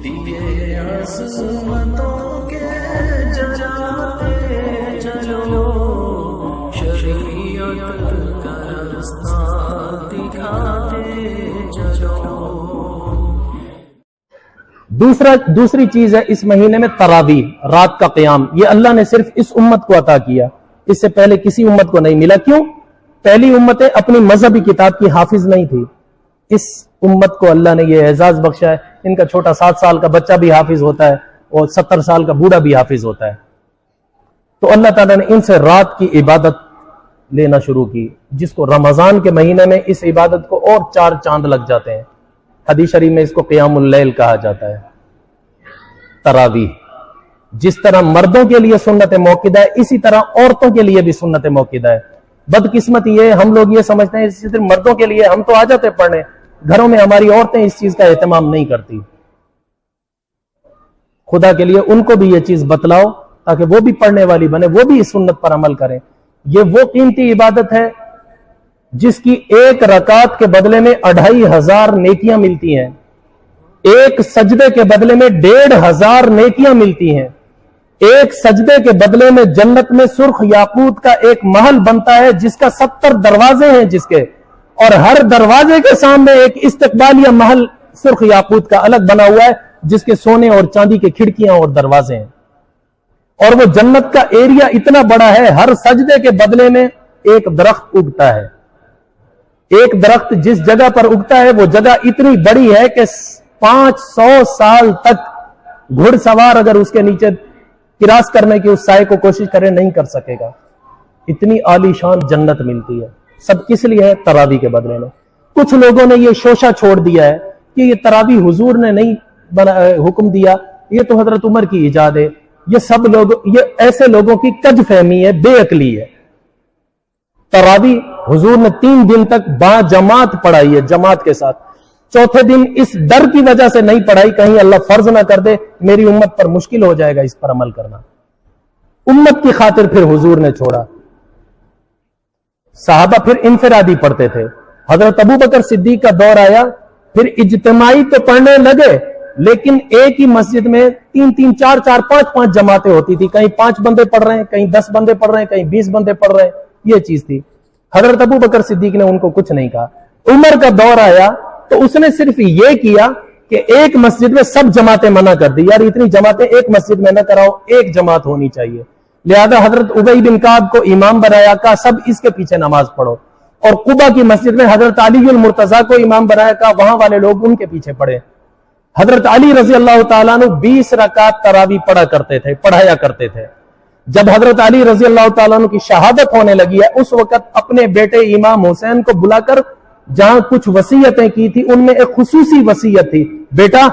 دیے عصمتوں کے جلاتے چلو، شریعت کا راستہ دکھاتے چلو۔ دوسری چیز ہے اس مہینے میں تراویح، رات کا قیام۔ یہ اللہ نے صرف اس امت کو عطا کیا، اس سے پہلے کسی امت کو نہیں ملا۔ کیوں؟ پہلی امتیں اپنی مذہبی کتاب کی حافظ نہیں تھی، اس امت کو اللہ نے یہ اعزاز بخشا ہے۔ ان کا چھوٹا 7 سال کا بچہ بھی حافظ ہوتا ہے اور 70 سال کا بوڑھا بھی حافظ ہوتا ہے۔ تو اللہ تعالیٰ نے ان سے رات کی عبادت لینا شروع کی، جس کو رمضان کے مہینے میں اس عبادت کو اور 4 چاند لگ جاتے ہیں۔ حدیث شریف میں اس کو قیام اللیل کہا جاتا ہے۔ تراویح جس طرح مردوں کے لیے سنت موقدہ ہے، اسی طرح عورتوں کے لیے بھی سنت موقدہ ہے۔ بدقسمتی یہ ہم لوگ یہ سمجھتے ہیں صرف مردوں کے لیے، ہم تو آ جاتے پڑھنے، گھروں میں ہماری عورتیں اس چیز کا اہتمام نہیں کرتی۔ خدا کے لیے ان کو بھی یہ چیز بتلاؤ تاکہ وہ بھی پڑھنے والی بنے، وہ بھی اس سنت پر عمل کریں۔ یہ وہ قیمتی عبادت ہے جس کی 1 رکعت کے بدلے میں 2500 نیکیاں ملتی ہیں، 1 سجدے کے بدلے میں 1500 نیکیاں ملتی ہیں، 1 سجدے کے بدلے میں جنت میں سرخ یاقوت کا ایک محل بنتا ہے جس کا 70 دروازے ہیں، جس کے اور ہر دروازے کے سامنے ایک استقبالیہ محل سرخ یاقوت کا الگ بنا ہوا ہے جس کے سونے اور چاندی کے کھڑکیاں اور دروازے ہیں۔ اور وہ جنت کا ایریا اتنا بڑا ہے، ہر سجدے کے بدلے میں ایک درخت اگتا ہے۔ ایک درخت جس جگہ پر اگتا ہے وہ جگہ اتنی بڑی ہے کہ 500 سال تک گھڑ سوار اگر اس کے نیچے کراس کرنے کی اس سائے کو کوشش کرے نہیں کر سکے گا۔ اتنی عالی شان جنت ملتی ہے۔ سب کس لیے ہے؟ تراویح کے بدلے میں۔ کچھ لوگوں نے یہ شوشہ چھوڑ دیا ہے کہ یہ تراویح حضور نے نہیں حکم دیا، یہ تو حضرت عمر کی ایجاد ہے۔ یہ سب لوگ، یہ ایسے لوگوں کی کج فہمی ہے، بے عقلی ہے۔ تراویح حضور نے 3 دن تک با جماعت پڑھائی ہے، جماعت کے ساتھ۔ چوتھے دن اس ڈر کی وجہ سے نہیں پڑھائی کہیں اللہ فرض نہ کر دے، میری امت پر مشکل ہو جائے گا اس پر عمل کرنا۔ امت کی خاطر پھر حضور نے چھوڑا۔ صحابہ پھر انفرادی پڑھتے تھے۔ حضرت ابو بکر صدیق کا دور آیا، پھر اجتماعی تو پڑھنے لگے، لیکن ایک ہی مسجد میں 3 4 5 جماعتیں ہوتی تھی۔ کہیں 5 بندے پڑھ رہے ہیں، کہیں 10 بندے پڑھ رہے ہیں، کہیں 20 بندے پڑھ رہے ہیں، یہ چیز تھی۔ حضرت ابو بکر صدیق نے ان کو کچھ نہیں کہا۔ عمر کا دور آیا تو اس نے صرف یہ کیا کہ ایک مسجد میں سب جماعتیں منع کر دی، یار اتنی جماعتیں ایک مسجد میں نہ کراؤ، ایک جماعت ہونی چاہیے۔ لہذا حضرت ابی بن کعب کو امام بنایا، کہا سب اس کے پیچھے نماز پڑھو۔ اور قبا کی مسجد میں حضرت علی المرتضیٰ کو امام بنایا، کہا وہاں والے لوگ ان کے پیچھے پڑھے۔ حضرت علی رضی اللہ تعالیٰ عنہ 20 رکعت تراویح پڑھایا کرتے تھے۔ جب حضرت علی رضی اللہ تعالیٰ عنہ کی شہادت ہونے لگی ہے، اس وقت اپنے بیٹے امام حسین کو بلا کر جہاں کچھ وصیتیں کی تھی ان میں ایک خصوصی وصیت تھی، بیٹا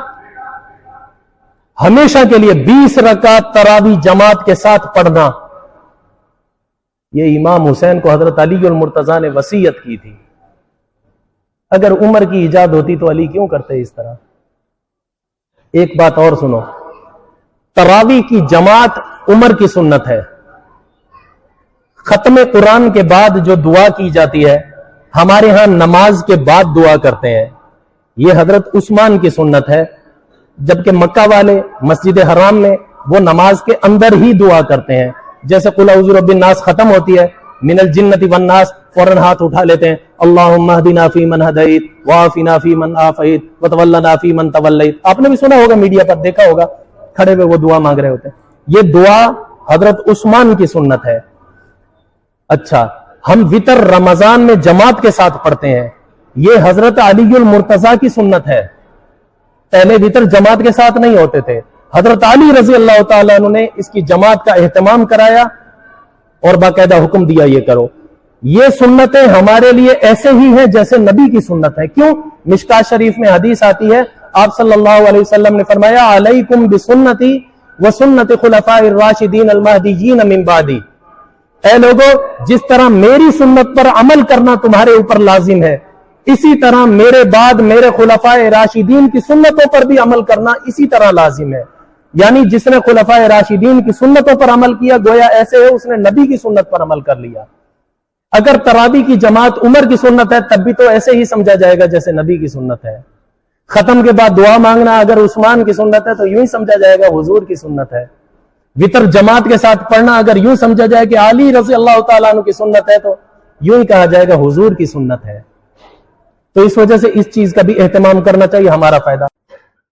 ہمیشہ کے لیے 20 رکعت تراویح جماعت کے ساتھ پڑھنا۔ یہ امام حسین کو حضرت علی المرتضیٰ نے وصیت کی تھی۔ اگر عمر کی ایجاد ہوتی تو علی کیوں کرتے اس طرح؟ ایک بات اور سنو، تراویح کی جماعت عمر کی سنت ہے۔ ختم قرآن کے بعد جو دعا کی جاتی ہے، ہمارے ہاں نماز کے بعد دعا کرتے ہیں، یہ حضرت عثمان کی سنت ہے، جبکہ مکہ والے مسجد حرام میں وہ نماز کے اندر ہی دعا کرتے ہیں۔ جیسے قل اعوذ برب الناس ختم ہوتی ہے، من الجنۃ والناس، فوراً ہاتھ اٹھا لیتے ہیں، اللہم اہدنا فیمن ہدیت وعافنا فیمن عافیت وتولنا فیمن تولیت۔ آپ نے بھی سنا ہوگا، میڈیا پر دیکھا ہوگا، کھڑے ہوئے وہ دعا مانگ رہے ہوتے ہیں۔ یہ دعا حضرت عثمان کی سنت ہے۔ اچھا، ہم وتر رمضان میں جماعت کے ساتھ پڑھتے ہیں، یہ حضرت علی المرتضیٰ کی سنت ہے۔ پہلے وتر جماعت کے ساتھ نہیں ہوتے تھے، حضرت علی رضی اللہ تعالیٰ عنہ نے اس کی جماعت کا اہتمام کرایا اور باقاعدہ حکم دیا یہ کرو۔ یہ سنتیں ہمارے لیے ایسے ہی ہیں جیسے نبی کی سنت ہے۔ کیوں؟ مشکات شریف میں حدیث آتی ہے، آپ صلی اللہ علیہ وسلم نے فرمایا علیکم بسنتی وسنت خلفاء الراشدین المہدیین من بعدی، اے لوگو جس طرح میری سنت پر عمل کرنا تمہارے اوپر لازم ہے، اسی طرح میرے بعد میرے خلفاء راشدین کی سنتوں پر بھی عمل کرنا اسی طرح لازم ہے۔ یعنی جس نے خلفاء راشدین کی سنتوں پر عمل کیا گویا ایسے ہے اس نے نبی کی سنت پر عمل کر لیا۔ اگر تراویح کی جماعت عمر کی سنت ہے تب بھی تو ایسے ہی سمجھا جائے گا جیسے نبی کی سنت ہے۔ ختم کے بعد دعا مانگنا اگر عثمان کی سنت ہے تو یوں ہی سمجھا جائے گا حضور کی سنت ہے. وطر جماعت کے ساتھ پڑھنا اگر یوں سمجھا جائے کہ علی رضی اللہ تعالیٰ عنہ کی سنت ہے تو یوں ہی کہا جائے گا حضور کی سنت ہے. تو اس وجہ سے اس چیز کا بھی اہتمام کرنا چاہیے، ہمارا فائدہ.